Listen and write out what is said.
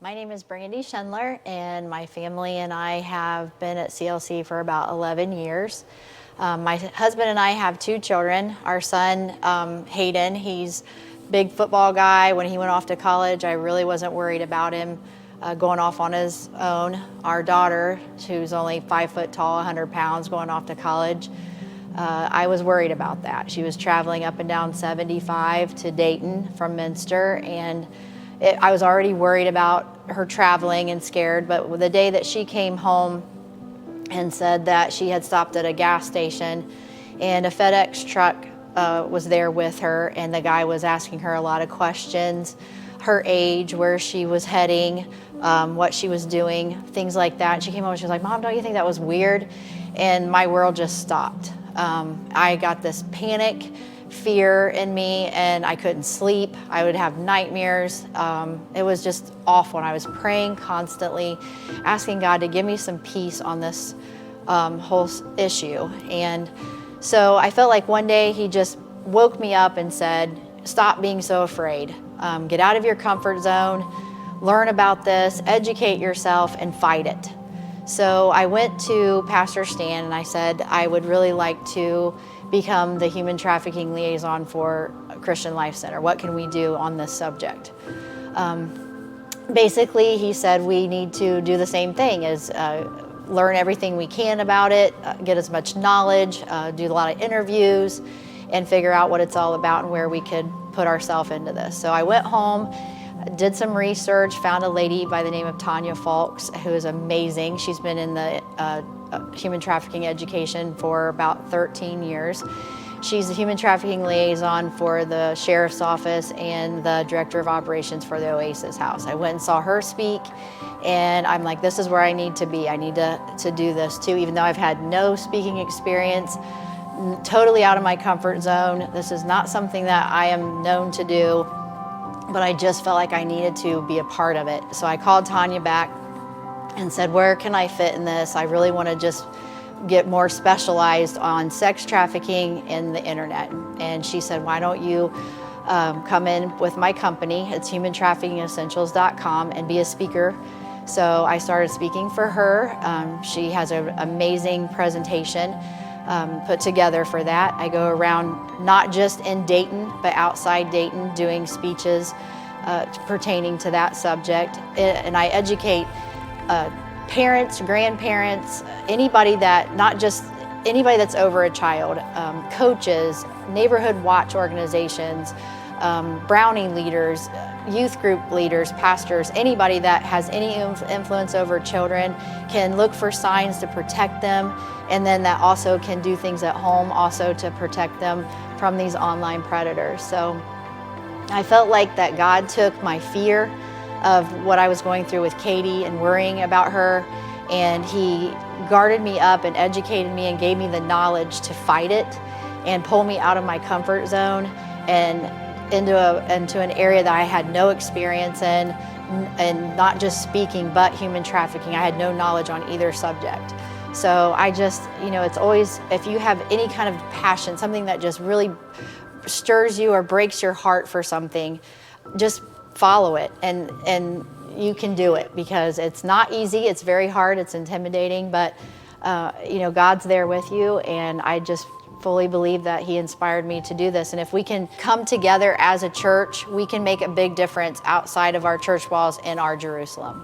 My name is Brandi Schindler, and my family and I have been at CLC for about 11 years. My husband and I have 2 children. Our son, Hayden, he's a big football guy. When he went off to college, I really wasn't worried about him going off on his own. Our daughter, who's only 5 foot tall, 100 pounds, going off to college, I was worried about that. She was traveling up and down 75 to Dayton from Minster, and I was already worried about her traveling and scared, but the day that she came home and said that she had stopped at a gas station and a FedEx truck was there with her, and the guy was asking her a lot of questions, her age, where she was heading, what she was doing, things like that. She came home and she was like, "Mom, don't you think that was weird?" And my world just stopped. I got this panic, fear in me, and I couldn't sleep. I would have nightmares. It was just awful. And I was praying constantly, asking God to give me some peace on this whole issue. And so I felt like one day he just woke me up and said, "Stop being so afraid. Get out of your comfort zone, learn about this, educate yourself, and fight it." So I went to Pastor Stan and I said, I would really like to become the Human Trafficking Liaison for Christian Life Center. What can we do on this subject? Basically, he said we need to do the same thing, as learn everything we can about it, get as much knowledge, do a lot of interviews, and figure out what it's all about and where we could put ourselves into this. So I went home, did some research, found a lady by the name of Tanya Falks, who is amazing. She's been in the human trafficking education for about 13 years. She's the human trafficking liaison for the sheriff's office and the director of operations for the Oasis House. I went and saw her speak, and I'm like, this is where I need to be. I need to do this too, even though I've had no speaking experience, totally out of my comfort zone. This is not something that I am known to do, but I just felt like I needed to be a part of it. So I called Tanya back and said, where can I fit in this? I really want to just get more specialized on sex trafficking and the internet. And she said, why don't you come in with my company, it's humantraffickingessentials.com, and be a speaker. So I started speaking for her. She has an amazing presentation put together for that. I go around not just in Dayton, but outside Dayton, doing speeches pertaining to that subject. And I educate parents, grandparents, anybody that, not just anybody that's over a child, coaches, neighborhood watch organizations, Browning leaders, youth group leaders, pastors, anybody that has any influence over children can look for signs to protect them, and then that also can do things at home also to protect them from these online predators. So I felt like that God took my fear of what I was going through with Katie and worrying about her, and he guarded me up and educated me and gave me the knowledge to fight it and pull me out of my comfort zone and into an area that I had no experience in, and not just speaking, but human trafficking. I had no knowledge on either subject. So I just, it's always, if you have any kind of passion, something that just really stirs you or breaks your heart for something, just follow it, and you can do it, because it's not easy, it's very hard, it's intimidating, but God's there with you, and I just fully believe that he inspired me to do this. And if we can come together as a church, we can make a big difference outside of our church walls in our Jerusalem.